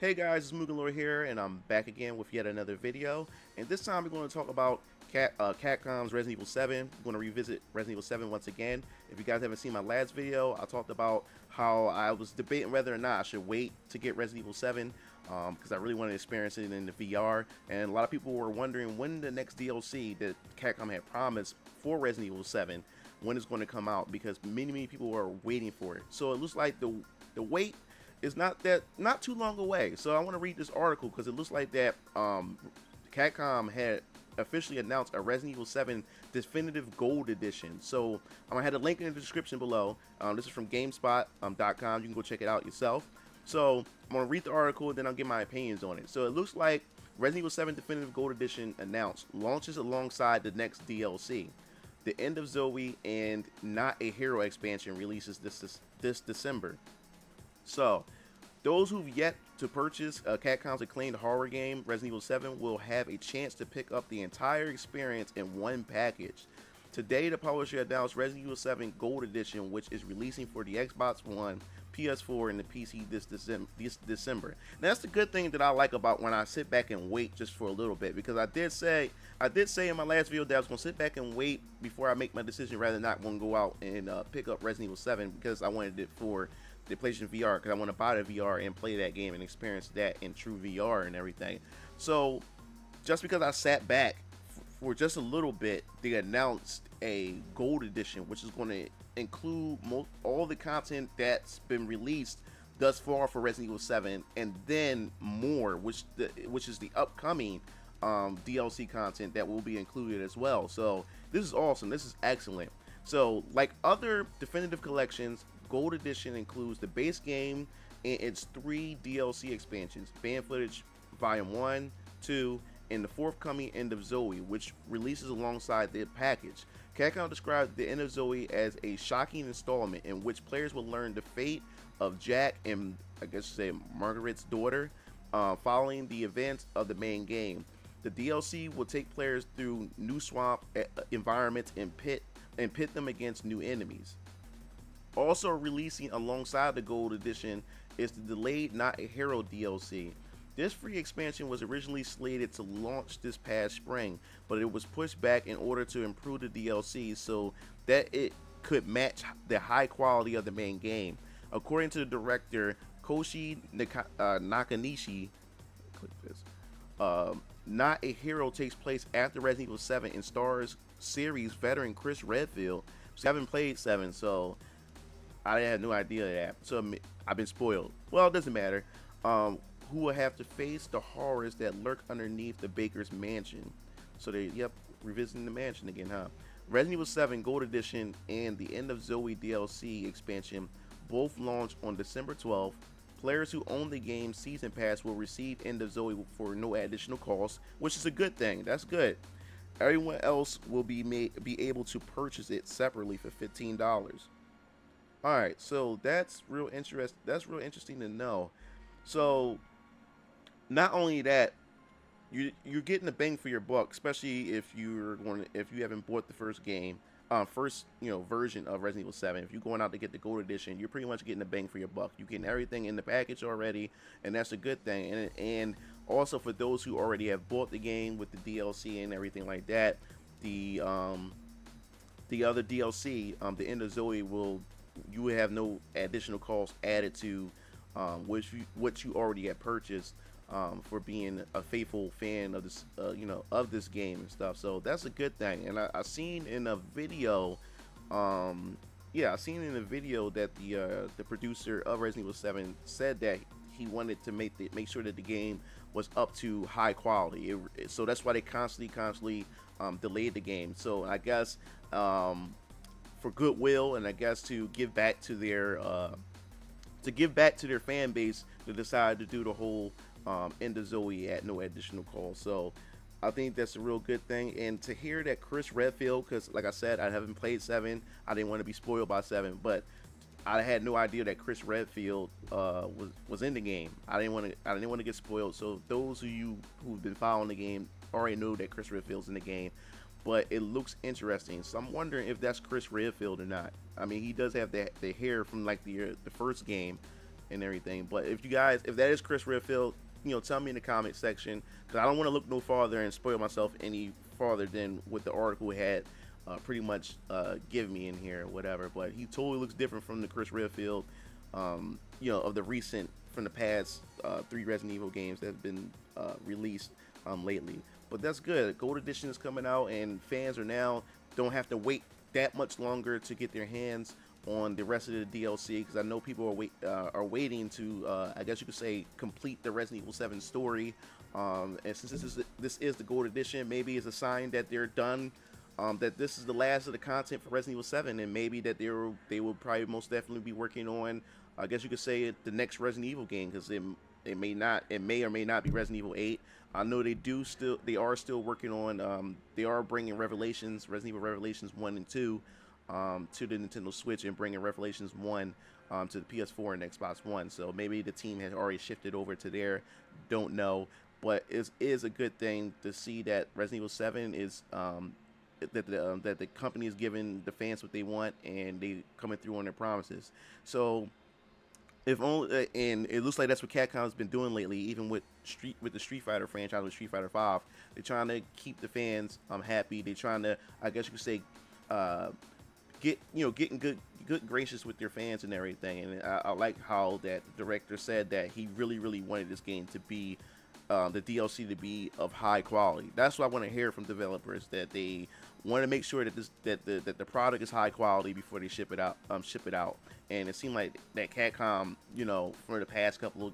Hey guys, it's MugenLord here, and I'm back again with yet another video. And this time we're going to talk about Capcom's Resident Evil 7. We're going to revisit Resident Evil 7 once again. If you guys haven't seen my last video, I talked about how I was debating whether or not I should wait to get Resident Evil 7 because I really wanted to experience it in the VR. And a lot of people were wondering when the next DLC that Capcom had promised for Resident Evil 7, when it's going to come out, because many people were waiting for it. So it looks like the wait is not too long away. So I want to read this article because it looks like that Capcom had officially announced a Resident Evil 7 Definitive Gold Edition. So I'm gonna have a link in the description below. This is from GameSpot.com. You can go check it out yourself. So I'm gonna read the article and then I'll give my opinions on it. So it looks like Resident Evil 7 Definitive Gold Edition announced launches alongside the next DLC. The End of Zoe and Not a Hero expansion releases this December. So, those who've yet to purchase Capcom's acclaimed horror game, Resident Evil 7, will have a chance to pick up the entire experience in one package. Today, the publisher announced Resident Evil 7 Gold Edition, which is releasing for the Xbox One, PS4, and the PC this December. Now, that's the good thing that I like about when I sit back and wait just for a little bit, because I did say in my last video that I was going to sit back and wait before I make my decision rather than not want to go out and pick up Resident Evil 7 because I wanted it for the PlayStation VR, because I want to buy the VR and play that game and experience that in true VR and everything. So just because I sat back for just a little bit, they announced a gold edition, which is going to include all the content that's been released thus far for Resident Evil 7, and then more, which is the upcoming DLC content that will be included as well. So this is awesome. This is excellent. So like other definitive collections, Gold Edition includes the base game and its 3 DLC expansions: Banned Footage Volume 1, 2, and the forthcoming End of Zoe, which releases alongside the package. Capcom described the End of Zoe as a shocking installment in which players will learn the fate of Jack and, I guess you say, Margaret's daughter following the events of the main game. The DLC will take players through new swamp environments and pit them against new enemies. Also releasing alongside the Gold Edition is the delayed Not a Hero DLC. This free expansion was originally slated to launch this past spring, but it was pushed back in order to improve the DLC so that it could match the high quality of the main game. According to the director Koshi Nakanishi, Not a Hero takes place after Resident Evil 7 and stars series veteran Chris Redfield. So I haven't played 7, so I had no idea of that, so I've been spoiled. Well, it doesn't matter. Who will have to face the horrors that lurk underneath the Baker's mansion. So revisiting the mansion again, huh? Resident Evil 7 Gold Edition and the End of Zoe DLC expansion both launch on December 12th. Players who own the game's season pass will receive End of Zoe for no additional cost, which is a good thing. That's good. Everyone else will be able to purchase it separately for $15. Alright, so that's real interesting to know. So not only that, you're getting a bang for your buck, especially if you haven't bought the first game, version of Resident Evil 7. If you're going out to get the Gold Edition, you're pretty much getting a bang for your buck. You're getting everything in the package already, and that's a good thing. And also for those who already have bought the game with the DLC and everything like that, the other DLC, the End of Zoe, you will have no additional cost added to what you already had purchased for being a faithful fan of this of this game and stuff. So that's a good thing. And I seen in a video that the producer of Resident Evil 7 said that he wanted to make sure that the game was up to high quality. So that's why they constantly delayed the game. So I guess for goodwill, and I guess to give back to their fan base, they decided to do the whole End of Zoe at no additional cost. So I think that's a real good thing. And to hear that Chris Redfield, because like I said, I haven't played 7, I didn't want to be spoiled by 7, but I had no idea that Chris Redfield was in the game. I didn't want to get spoiled. So those of you who've been following the game already know that Chris Redfield's in the game. But it looks interesting, so I'm wondering if that's Chris Redfield or not. I mean, he does have the hair from like the first game, and everything. But if that is Chris Redfield, tell me in the comment section, because I don't want to look no farther and spoil myself any farther than what the article had pretty much give me in here or whatever. But he totally looks different from the Chris Redfield, of the recent, from the past 3 Resident Evil games that have been released lately. But that's good. Gold Edition is coming out, and fans are now don't have to wait that much longer to get their hands on the rest of the DLC, because I know people are waiting to, I guess you could say, complete the Resident Evil 7 story. And since this is the Gold Edition, maybe it's a sign that they're done, that this is the last of the content for Resident Evil 7, and maybe that they will probably most definitely be working on, I guess you could say, the next Resident Evil game, because it may or may not be Resident Evil 8. I know they are still working on, they are bringing Resident Evil Revelations 1 and 2 to the Nintendo Switch, and bringing Revelations 1 to the PS4 and Xbox One. So maybe the team has already shifted over to there. Don't know, but it is a good thing to see that Resident Evil 7 is that the company is giving the fans what they want, and they coming through on their promises. So if only, and it looks like that's what Capcom's been doing lately, even with the Street Fighter franchise, with Street Fighter 5. They're trying to keep the fans happy. They're trying to, I guess you could say, getting good gracious with their fans and everything. And I like how that the director said that he really wanted this game to be, the DLC to be of high quality. That's what I want to hear from developers, that they want to make sure that the product is high quality before they ship it out. And it seemed like that Capcom, for the past couple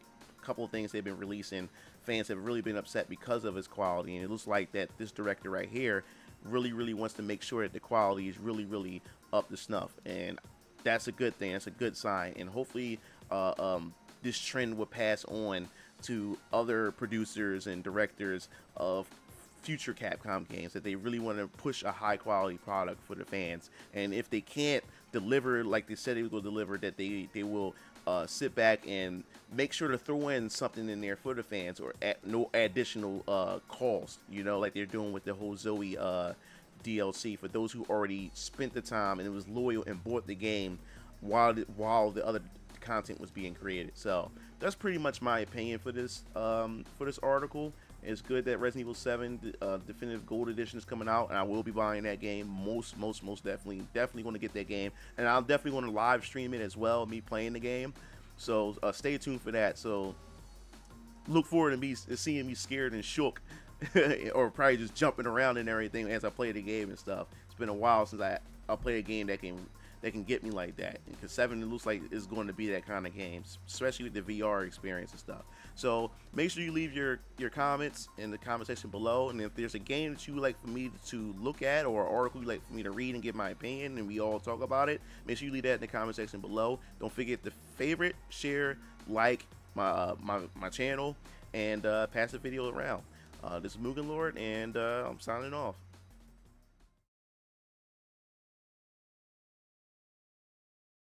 of things they've been releasing, fans have really been upset because of its quality. And it looks like that this director right here really wants to make sure that the quality is really up to snuff, and that's a good thing. That's a good sign, and hopefully this trend will pass on to other producers and directors of future Capcom games, that they really want to push a high quality product for the fans. And if they can't deliver like they said they will deliver, that they will sit back and make sure to throw in something in there for the fans, or at no additional cost, like they're doing with the whole Zoe DLC, for those who already spent the time and was loyal and bought the game while the other content was being created. So that's pretty much my opinion for this article. It's good that Resident Evil 7 Definitive Gold Edition is coming out, and I will be buying that game most definitely going to get that game, and I'll definitely want to live stream it as well, me playing the game. So stay tuned for that. So look forward to seeing me scared and shook or probably just jumping around and everything as I play the game and stuff. It's been a while since I played a game that can get me like that, because 7, it looks like it's going to be that kind of game, especially with the VR experience and stuff. So make sure you leave your comments in the comment section below, and if there's a game that you would like for me to look at, or an article you'd like for me to read and give my opinion, and we all talk about it, make sure you leave that in the comment section below. Don't forget to favorite, share, like my channel, and pass the video around. This is MugenLord, and I'm signing off.